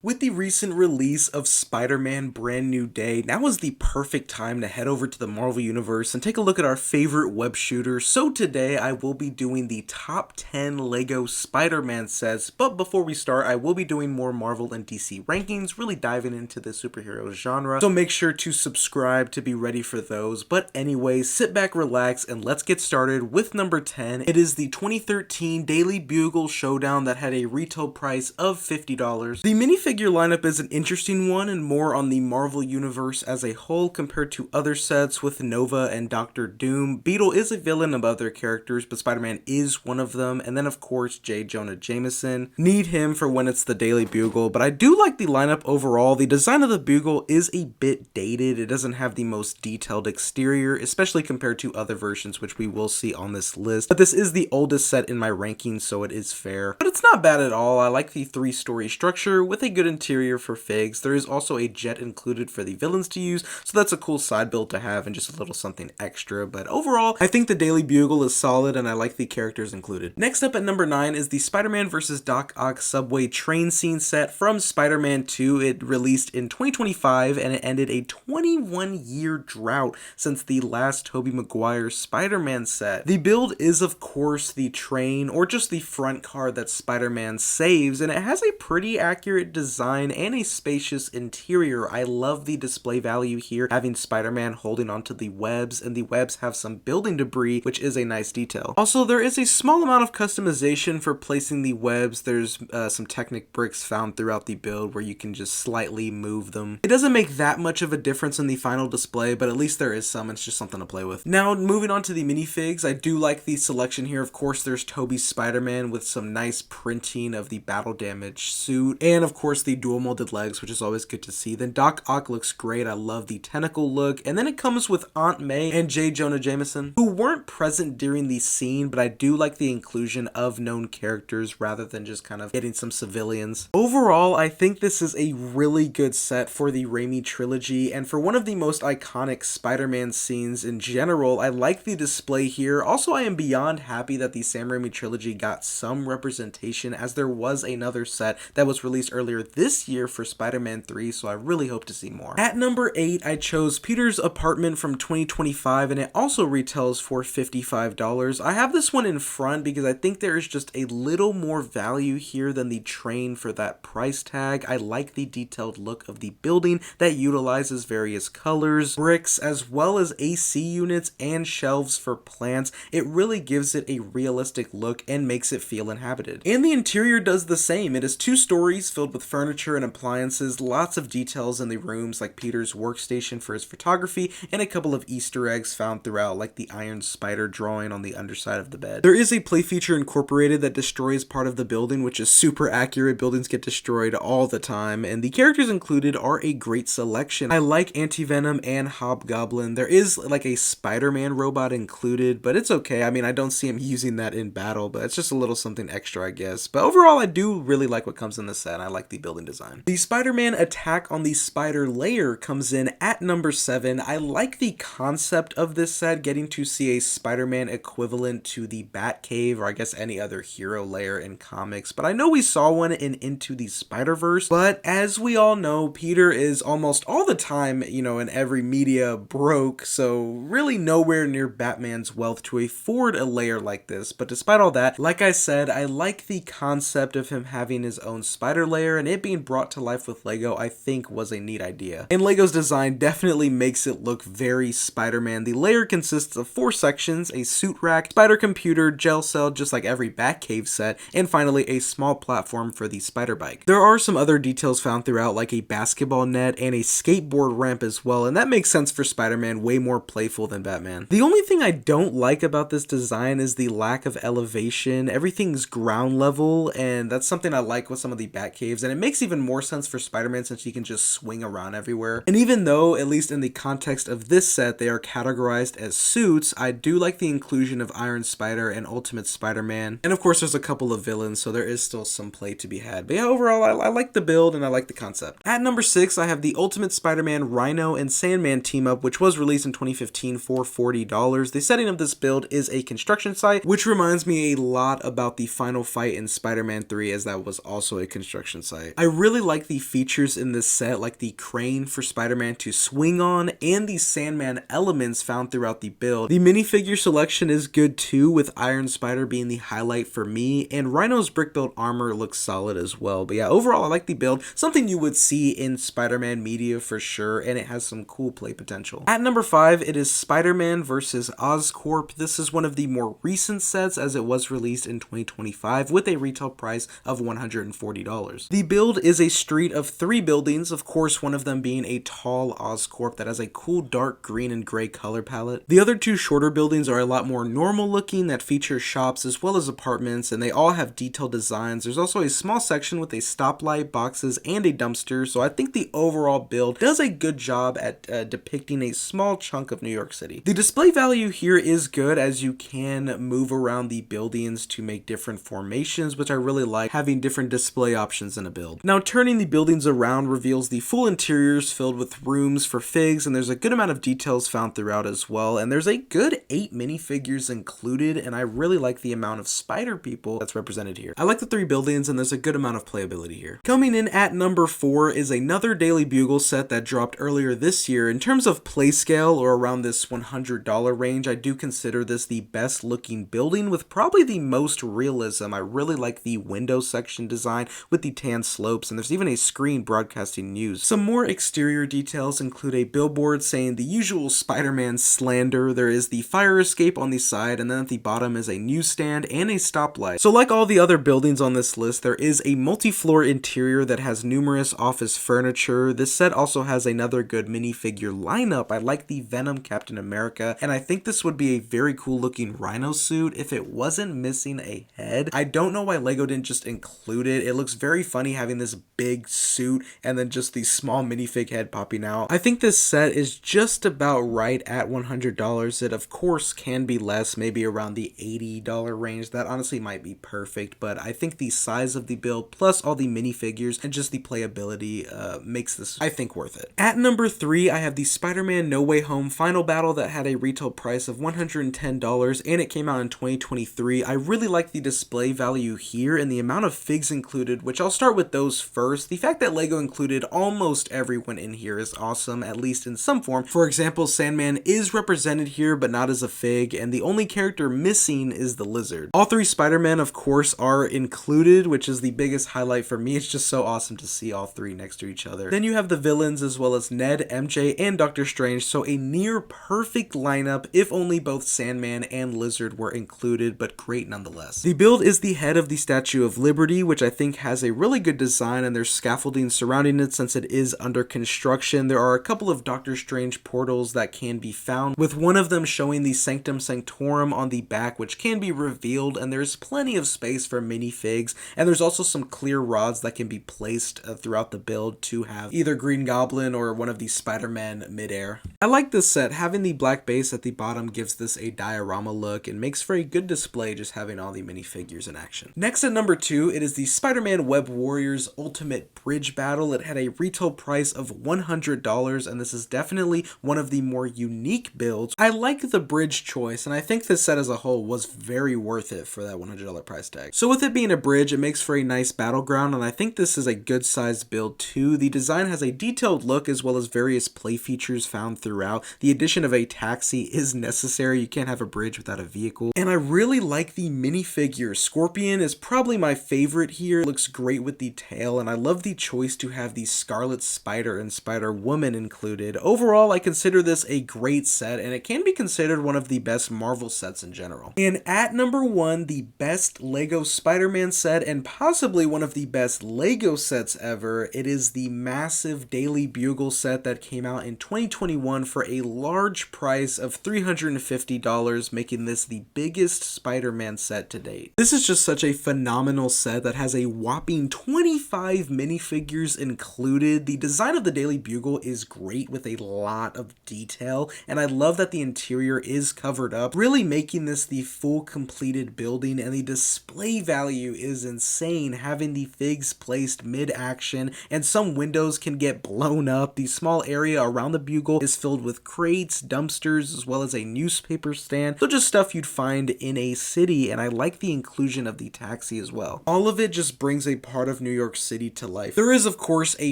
With the recent release of Spider-Man Brand New Day, now is the perfect time to head over to the Marvel Universe and take a look at our favorite web shooter. So today I will be doing the top 10 LEGO Spider-Man sets, but before we start I will be doing more Marvel and DC rankings, really diving into the superhero genre, so make sure to subscribe to be ready for those. But anyway, sit back, relax, and let's get started with number 10. It is the 2013 Daily Bugle Showdown that had a retail price of $50. The minifigure lineup is an interesting one and more on the Marvel Universe as a whole compared to other sets with Nova and Doctor Doom. Beetle is a villain of other characters, but Spider-Man is one of them, and then of course J. Jonah Jameson. Need him for when it's the Daily Bugle, but I do like the lineup overall. The design of the Bugle is a bit dated. It doesn't have the most detailed exterior, especially compared to other versions, which we will see on this list. But this is the oldest set in my rankings, so it is fair. But it's not bad at all. I like the three-story structure with a good interior for Figs. There is also a jet included for the villains to use, so that's a cool side build to have and just a little something extra. But overall, I think the Daily Bugle is solid and I like the characters included. Next up at number 9 is the Spider-Man vs. Doc Ock subway train scene set from Spider-Man 2. It released in 2025 and it ended a 21-year drought since the last Tobey Maguire Spider-Man set. The build is of course the train, or just the front car that Spider-Man saves, and it has a pretty accurate design and a spacious interior. I love the display value here, having Spider-Man holding onto the webs, and the webs have some building debris, which is a nice detail. Also, there is a small amount of customization for placing the webs. There's some Technic bricks found throughout the build where you can just slightly move them. It doesn't make that much of a difference in the final display, but at least there is some. It's just something to play with. Now, moving on to the minifigs, I do like the selection here. Of course, there's Tobey's Spider-Man with some nice printing of the battle damage suit, and of course the dual molded legs, which is always good to see. Then Doc Ock looks great. I love the tentacle look. And then it comes with Aunt May and J. Jonah Jameson, who weren't present during the scene, but I do like the inclusion of known characters rather than just kind of getting some civilians. Overall, I think this is a really good set for the Raimi trilogy, and for one of the most iconic Spider-Man scenes in general, I like the display here. Also, I am beyond happy that the Sam Raimi trilogy got some representation, as there was another set that was released earlier this year for Spider-Man 3, so I really hope to see more. At number 8, I chose Peter's Apartment from 2025, and it also retails for $55. I have this one in front because I think there is just a little more value here than the train for that price tag. I like the detailed look of the building that utilizes various colors, bricks, as well as AC units and shelves for plants. It really gives it a realistic look and makes it feel inhabited. And the interior does the same. It is 2 stories filled with furniture and appliances, lots of details in the rooms like Peter's workstation for his photography, and a couple of Easter eggs found throughout, like the Iron Spider drawing on the underside of the bed. There is a play feature incorporated that destroys part of the building, which is super accurate. Buildings get destroyed all the time, and the characters included are a great selection. I like Anti-Venom and Hobgoblin. There is like a Spider-Man robot included, but it's okay. I mean, I don't see him using that in battle, but it's just a little something extra, I guess. But overall, I do really like what comes in the set. I like the building design. The Spider-Man attack on the spider lair comes in at number 7. I like the concept of this set, getting to see a Spider-Man equivalent to the Batcave, or I guess any other hero lair in comics, but I know we saw one in Into the Spider-Verse. But as we all know, Peter is almost all the time, in every media broke, so really nowhere near Batman's wealth to afford a lair like this. But despite all that, like I said, I like the concept of him having his own spider lair, and it being brought to life with Lego I think was a neat idea. And Lego's design definitely makes it look very Spider-Man. The lair consists of 4 sections: a suit rack, spider computer, gel cell just like every Batcave set, and finally a small platform for the spider bike. There are some other details found throughout, like a basketball net and a skateboard ramp as well, and that makes sense for Spider-Man, way more playful than Batman. The only thing I don't like about this design is the lack of elevation. Everything's ground level, and that's something I like with some of the Batcaves, and it makes even more sense for Spider-Man since he can just swing around everywhere. And even though, at least in the context of this set, they are categorized as suits, I do like the inclusion of Iron Spider and Ultimate Spider-Man, and of course there's a couple of villains, so there is still some play to be had. But yeah, overall, I like the build and I like the concept. At number 6, I have the Ultimate Spider-Man Rhino and Sandman team-up, which was released in 2015 for $40. The setting of this build is a construction site, which reminds me a lot about the final fight in Spider-Man 3, as that was also a construction site. say. I really like the features in this set, like the crane for Spider-Man to swing on and the Sandman elements found throughout the build. The minifigure selection is good too, with Iron Spider being the highlight for me, and Rhino's brick built armor looks solid as well. But yeah, overall I like the build, something you would see in Spider-Man media for sure, and it has some cool play potential. At number 5, it is Spider-Man versus Oscorp. This is one of the more recent sets as it was released in 2025 with a retail price of $140. The build is a street of 3 buildings, of course one of them being a tall Oscorp that has a cool dark green and gray color palette. The other 2 shorter buildings are a lot more normal looking that feature shops as well as apartments, and they all have detailed designs. There's also a small section with a stoplight, boxes, and a dumpster, so I think the overall build does a good job at depicting a small chunk of New York City. The display value here is good as you can move around the buildings to make different formations, which I really like, having different display options in a build. Now turning the buildings around reveals the full interiors filled with rooms for figs, and there's a good amount of details found throughout as well, and there's a good 8 minifigures included, and I really like the amount of spider people that's represented here. I like the 3 buildings, and there's a good amount of playability here. Coming in at number 4 is another Daily Bugle set that dropped earlier this year. In terms of play scale, or around this $100 range, I do consider this the best looking building with probably the most realism. I really like the window section design with the tan slopes, and there's even a screen broadcasting news. Some more exterior details include a billboard saying the usual Spider-Man slander. There is the fire escape on the side, and then at the bottom is a newsstand and a stoplight. So like all the other buildings on this list, there is a multi-floor interior that has numerous office furniture. This set also has another good minifigure lineup. I like the Venom Captain America, and I think this would be a very cool looking Rhino suit if it wasn't missing a head. I don't know why LEGO didn't just include it. It looks very funny having this big suit and then just the small minifig head popping out. I think this set is just about right at $100. It of course can be less, maybe around the $80 range. That honestly might be perfect, but I think the size of the build plus all the minifigures and just the playability makes this, I think, worth it. At number 3, I have the Spider-Man No Way Home Final Battle that had a retail price of $110, and it came out in 2023. I really like the display value here and the amount of figs included, which I'll start with those first. The fact that LEGO included almost everyone in here is awesome, at least in some form. For example, Sandman is represented here, but not as a fig, and the only character missing is the lizard. All 3 Spider-Men, of course, are included, which is the biggest highlight for me. It's just so awesome to see all 3 next to each other. Then you have the villains as well as Ned, MJ, and Doctor Strange, so a near perfect lineup if only both Sandman and Lizard were included, but great nonetheless. The build is the head of the Statue of Liberty, which I think has a really good design, and there's scaffolding surrounding it since it is under construction. There are a couple of Doctor Strange portals that can be found, with one of them showing the Sanctum Sanctorum on the back, which can be revealed, and there's plenty of space for minifigs, and there's also some clear rods that can be placed throughout the build to have either Green Goblin or one of these Spider-Men midair. I like this set. Having the black base at the bottom gives this a diorama look and makes for a good display just having all the minifigures in action. Next at number 2, it is the Spider-Man Web Warriors Ultimate Bridge Battle. It had a retail price of $100, and this is definitely one of the more unique builds. I like the bridge choice, and I think this set as a whole was very worth it for that $100 price tag. So with it being a bridge, it makes for a nice battleground, and I think this is a good sized build too. The design has a detailed look as well as various play features found throughout. The addition of a taxi is necessary. You can't have a bridge without a vehicle. And I really like the minifigure. Scorpion is probably my favorite here. It looks great with the tail, and I love the choice to have the Scarlet Spider and Spider-Woman included. Overall, I consider this a great set, and it can be considered one of the best Marvel sets in general. And at number 1, the best LEGO Spider-Man set, and possibly one of the best LEGO sets ever, it is the massive Daily Bugle set that came out in 2021 for a large price of $350, making this the biggest Spider-Man set to date. This is just such a phenomenal set that has a whopping 25 minifigures included. The design of the Daily Bugle is great with a lot of detail, and I love that the interior is covered up, really making this the full completed building, and the display value is insane, having the figs placed mid-action, and some windows can get blown up. The small area around the Bugle is filled with crates, dumpsters, as well as a newspaper stand, so just stuff you'd find in a city, and I like the inclusion of the taxi as well. All of it just brings a part of New York City to life. There is, of course, a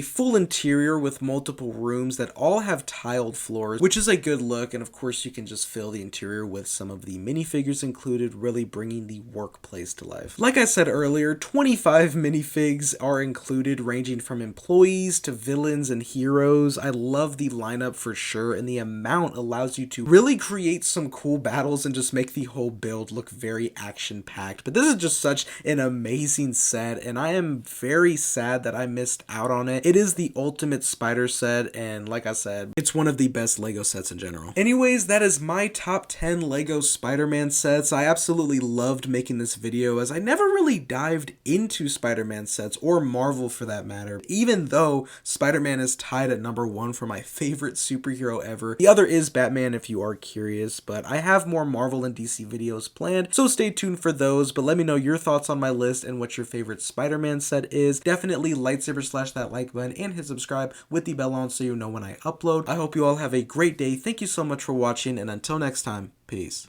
full interior with multiple rooms that all have tiled floors, which is a good look, and of course you can just fill the interior with some of the minifigures included, really bringing the workplace to life. Like I said earlier, 25 minifigs are included, ranging from employees to villains and heroes. I love the lineup for sure, and the amount allows you to really create some cool battles and just make the whole build look very action-packed. But this is just such an amazing set, and I am very sad that I missed out on it. It is the ultimate spider set, and like I said, it's one of the best LEGO sets in general. Anyways, that is my top 10 LEGO Spider-Man sets. I absolutely loved making this video, as I never really dived into Spider-Man sets, or Marvel for that matter, even though Spider-Man is tied at number 1 for my favorite superhero ever. The other is Batman if you are curious, but I have more Marvel and DC videos planned, so stay tuned for those. But let me know your thoughts on my list and what your favorite Spider-Man set is. Definitely lightsaber slash that like button and hit subscribe with the bell on so you know when I upload. I hope you all have a great day. Thank you so much for watching, and until next time, peace.